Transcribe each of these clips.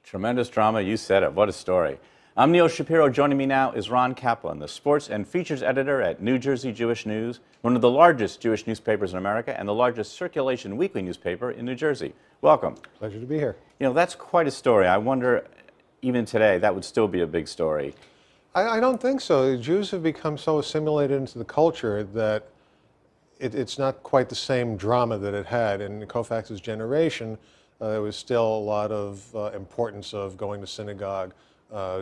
Tremendous drama, you said it. What a story. I'm Neil Shapiro. Joining me now is Ron Kaplan, the sports and features editor at New Jersey Jewish News, one of the largest Jewish newspapers in America and the largest circulation weekly newspaper in New Jersey. Welcome. Pleasure to be here. You know, that's quite a story. I wonder, even today, that would still be a big story. I don't think so. Jews have become so assimilated into the culture that it's not quite the same drama that it had. In Koufax's generation, there was still a lot of importance of going to synagogue,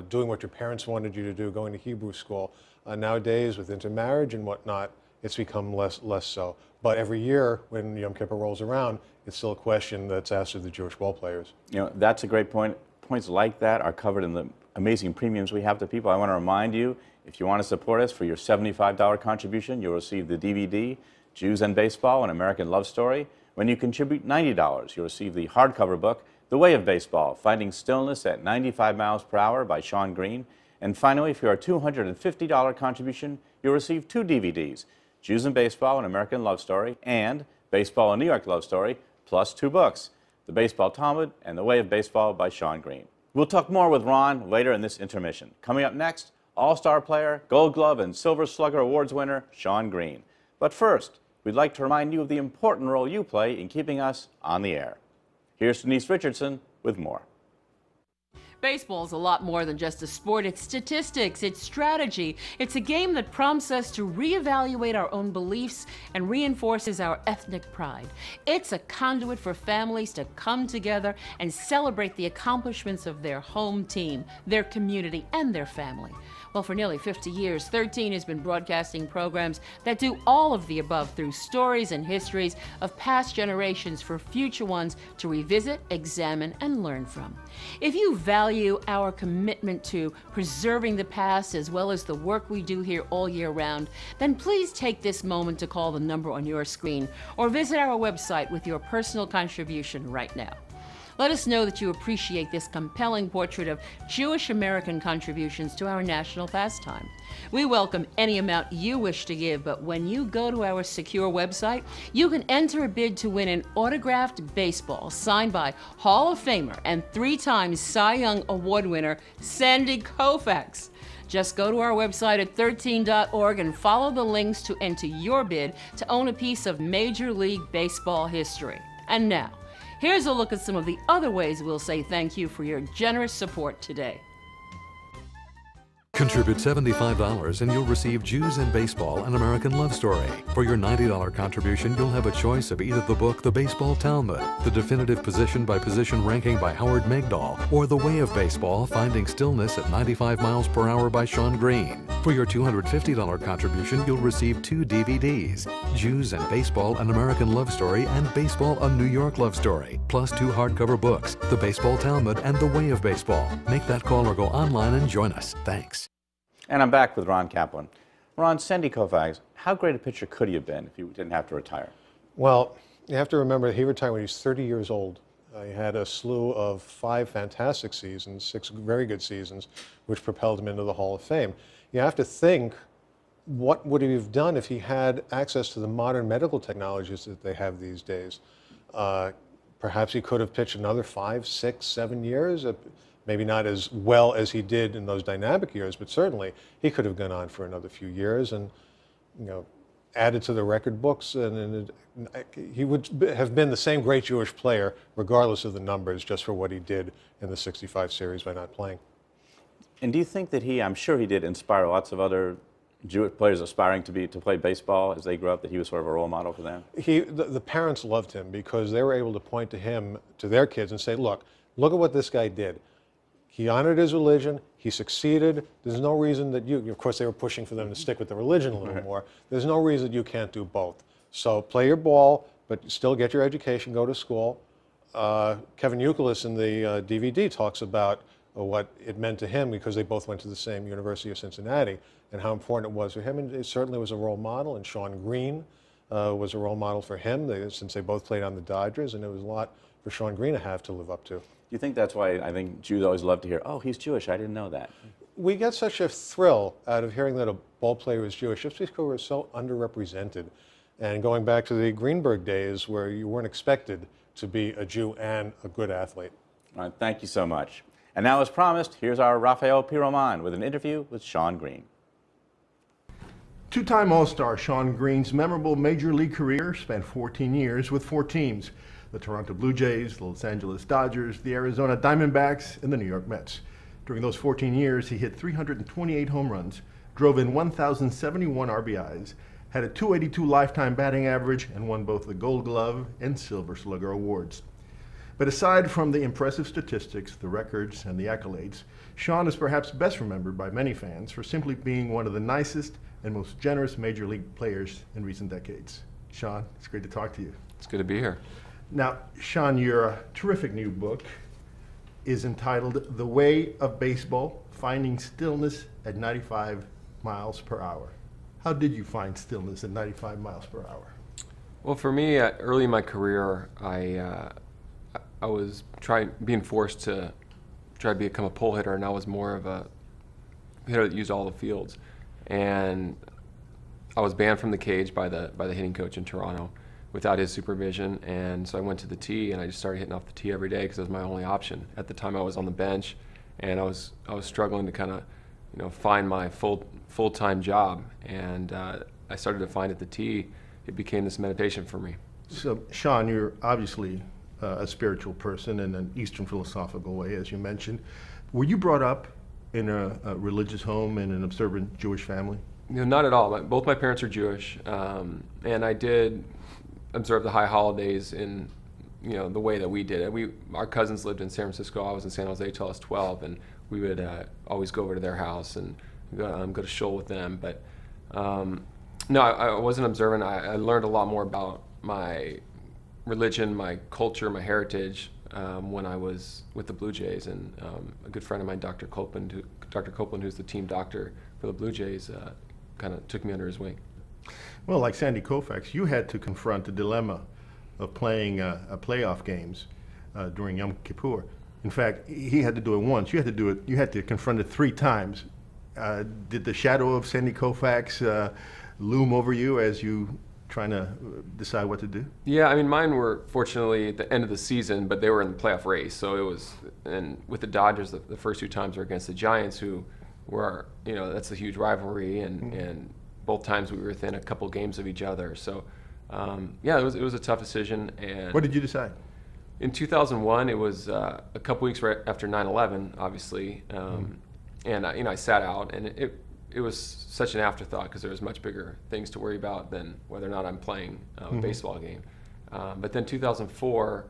doing what your parents wanted you to do, going to Hebrew school. Nowadays, with intermarriage and whatnot, it's become less so. But every year, when Yom Kippur rolls around, it's still a question that's asked of the Jewish ball players. You know, that's a great point. Points like that are covered in the amazing premiums we have to people. I want to remind you, if you want to support us for your $75 contribution, you'll receive the DVD, Jews and Baseball, An American Love Story. When you contribute $90, you'll receive the hardcover book, The Way of Baseball, Finding Stillness at 95 Miles Per Hour by Sean Green. And finally, for your $250 contribution, you'll receive 2 DVDs, Jews and Baseball, An American Love Story, and Baseball, A New York Love Story, plus 2 books, The Baseball Talmud and The Way of Baseball by Sean Green. We'll talk more with Ron later in this intermission. Coming up next, All-Star player, Gold Glove and Silver Slugger Awards winner, Sean Green. But first, we'd like to remind you of the important role you play in keeping us on the air. Here's Denise Richardson with more. Baseball is a lot more than just a sport. It's statistics, it's strategy. It's a game that prompts us to reevaluate our own beliefs and reinforces our ethnic pride. It's a conduit for families to come together and celebrate the accomplishments of their home team, their community, and their family. Well, for nearly 50 years, 13 has been broadcasting programs that do all of the above through stories and histories of past generations for future ones to revisit, examine, and learn from. If you value our commitment to preserving the past as well as the work we do here all year round, then please take this moment to call the number on your screen or visit our website with your personal contribution right now. Let us know that you appreciate this compelling portrait of Jewish American contributions to our national pastime. We welcome any amount you wish to give, but when you go to our secure website, you can enter a bid to win an autographed baseball signed by Hall of Famer and 3-time Cy Young Award winner Sandy Koufax. Just go to our website at 13.org and follow the links to enter your bid to own a piece of Major League Baseball history. And now, here's a look at some of the other ways we'll say thank you for your generous support today. Contribute $75 and you'll receive Jews and Baseball, An American Love Story. For your $90 contribution, you'll have a choice of either the book, The Baseball Talmud, the definitive position-by-position ranking by Howard Megdal, or The Way of Baseball, Finding Stillness at 95 Miles Per Hour by Sean Green. For your $250 contribution, you'll receive 2 DVDs, Jews and Baseball, An American Love Story, and Baseball, A New York Love Story, plus 2 hardcover books, The Baseball Talmud and The Way of Baseball. Make that call or go online and join us. Thanks. And I'm back with Ron Kaplan. Ron, Sandy Koufax, how great a pitcher could he have been if he didn't have to retire? Well, you have to remember that he retired when he was 30 years old. He had a slew of 5 fantastic seasons, 6 very good seasons, which propelled him into the Hall of Fame. You have to think, what would he have done if he had access to the modern medical technologies that they have these days? Perhaps he could have pitched another 5, 6, 7 years. Maybe not as well as he did in those dynamic years, but certainly he could have gone on for another few years and, you know, added to the record books, and he would have been the same great Jewish player regardless of the numbers, just for what he did in the '65 series by not playing. And do you think that I'm sure he did inspire lots of other Jewish players aspiring to play baseball as they grew up, that he was sort of a role model for them? The parents loved him because they were able to point to him, to their kids, and say, look at what this guy did. He honored his religion. He succeeded. There's no reason that of course, they were pushing for them to stick with the religion a little more. There's no reason you can't do both. So play your ball, but still get your education, go to school. Kevin Youkilis in the DVD talks about what it meant to him because they both went to the same University of Cincinnati and how important it was for him. And it certainly was a role model, and Sean Green was a role model for him since they both played on the Dodgers, and it was a lot for Sean Green to have to live up to. Do you think that's why I think Jews always love to hear, oh, he's Jewish, I didn't know that? We get such a thrill out of hearing that a ball player is Jewish just because we're so underrepresented. And going back to the Greenberg days where you weren't expected to be a Jew and a good athlete. All right, thank you so much. And now, as promised, here's our Rafael Piroman with an interview with Shawn Green. Two-time All-Star Shawn Green's memorable Major League career spanned 14 years with 4 teams: the Toronto Blue Jays, the Los Angeles Dodgers, the Arizona Diamondbacks, and the New York Mets. During those 14 years, he hit 328 home runs, drove in 1,071 RBIs, had a .282 lifetime batting average, and won both the Gold Glove and Silver Slugger awards. But aside from the impressive statistics, the records, and the accolades, Shawn is perhaps best remembered by many fans for simply being one of the nicest and most generous Major League players in recent decades. Shawn, it's great to talk to you. It's good to be here. Now, Shawn, your terrific new book is entitled The Way of Baseball: Finding Stillness at 95 miles per hour. How did you find stillness at 95 miles per hour? Well, for me, early in my career, I was being forced to try to become a pull hitter, and I was more of a hitter that used all the fields. And I was banned from the cage by the hitting coach in Toronto without his supervision, and so I went to the tee and I just started hitting off the tee every day because it was my only option. At the time, I was on the bench, and I was struggling to kind of find my full-time job, and I started to find at the tee it became this meditation for me. So, Shawn, you're obviously a spiritual person in an Eastern philosophical way, as you mentioned. Were you brought up in a religious home in an observant Jewish family? Not at all. Both my parents are Jewish, and I did observe the high holidays in the way that we did it. Our cousins lived in San Francisco. I was in San Jose till I was 12, and we would always go over to their house and go to shul with them. But no, I wasn't observant. I learned a lot more about my religion, my culture, my heritage when I was with the Blue Jays, and a good friend of mine, Dr. Kaplan, who's the team doctor for the Blue Jays, kind of took me under his wing. Well, like Sandy Koufax, you had to confront the dilemma of playing playoff games during Yom Kippur. In fact, he had to do it once. You had to do it. You had to confront it 3 times. Did the shadow of Sandy Koufax loom over you as you trying to decide what to do? Yeah, I mean, mine were fortunately at the end of the season, but they were in the playoff race. So it was, and with the Dodgers, the first 2 times were against the Giants, who were, that's a huge rivalry, and both times we were within a couple games of each other. So yeah, it was a tough decision. And what did you decide? In 2001, it was a couple weeks right after 9/11, obviously, and I sat out, and it was such an afterthought because there was much bigger things to worry about than whether or not I'm playing a baseball game. But then 2004,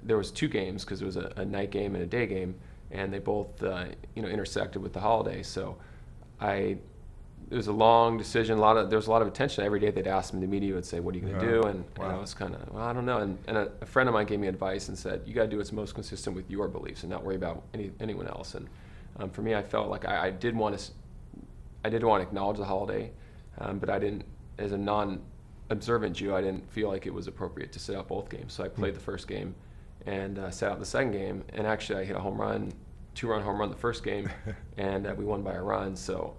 there was 2 games because it was a night game and a day game, and they both intersected with the holiday. So it was a long decision. There was a lot of attention every day. They'd ask me, the media would say, "What are you going to do?" And I was kind of, well, I don't know. And a friend of mine gave me advice and said, "You got to do what's most consistent with your beliefs and not worry about anyone else." And for me, I felt like I did want to acknowledge the holiday, but I didn't, as a non-observant Jew, I didn't feel like it was appropriate to sit out both games. So I played the first game and sat out the second game, and actually I hit a home run, 2-run home run the first game, and we won by a run. So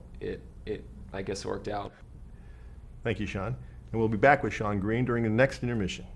I guess it worked out. Thank you, Shawn. And we'll be back with Shawn Green during the next intermission.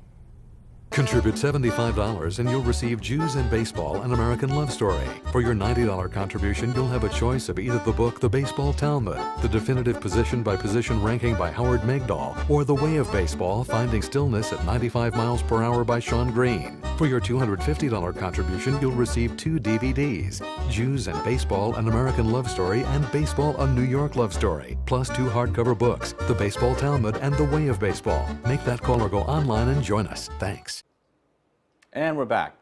Contribute $75 and you'll receive Jews and Baseball, An American Love Story. For your $90 contribution, you'll have a choice of either the book, The Baseball Talmud, the definitive position-by-position ranking by Howard Megdal, or The Way of Baseball, Finding Stillness at 95 miles per hour by Shawn Green. For your $250 contribution, you'll receive 2 DVDs, Jews and Baseball, An American Love Story, and Baseball, A New York Love Story, plus 2 hardcover books, The Baseball Talmud and The Way of Baseball. Make that call or go online and join us. Thanks. And we're back.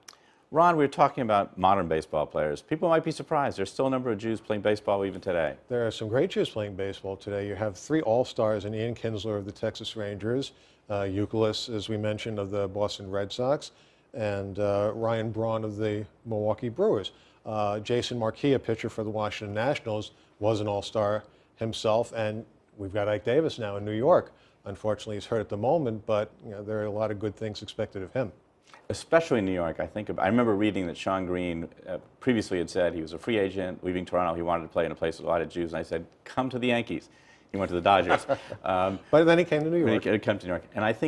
Ron, we were talking about modern baseball players. People might be surprised. There's still a number of Jews playing baseball even today. There are some great Jews playing baseball today. You have 3 All-Stars in Ian Kinsler of the Texas Rangers, Youkilis, as we mentioned, of the Boston Red Sox, and Ryan Braun of the Milwaukee Brewers. Jason Marquis, a pitcher for the Washington Nationals, was an All-Star himself, and we've got Ike Davis now in New York. Unfortunately, he's hurt at the moment, but there are a lot of good things expected of him. Especially in New York, I remember reading that Shawn Green previously had said he was a free agent, leaving Toronto. He wanted to play in a place with a lot of Jews, and I said, come to the Yankees. He went to the Dodgers. But then he came to New York. He came to New York, and I think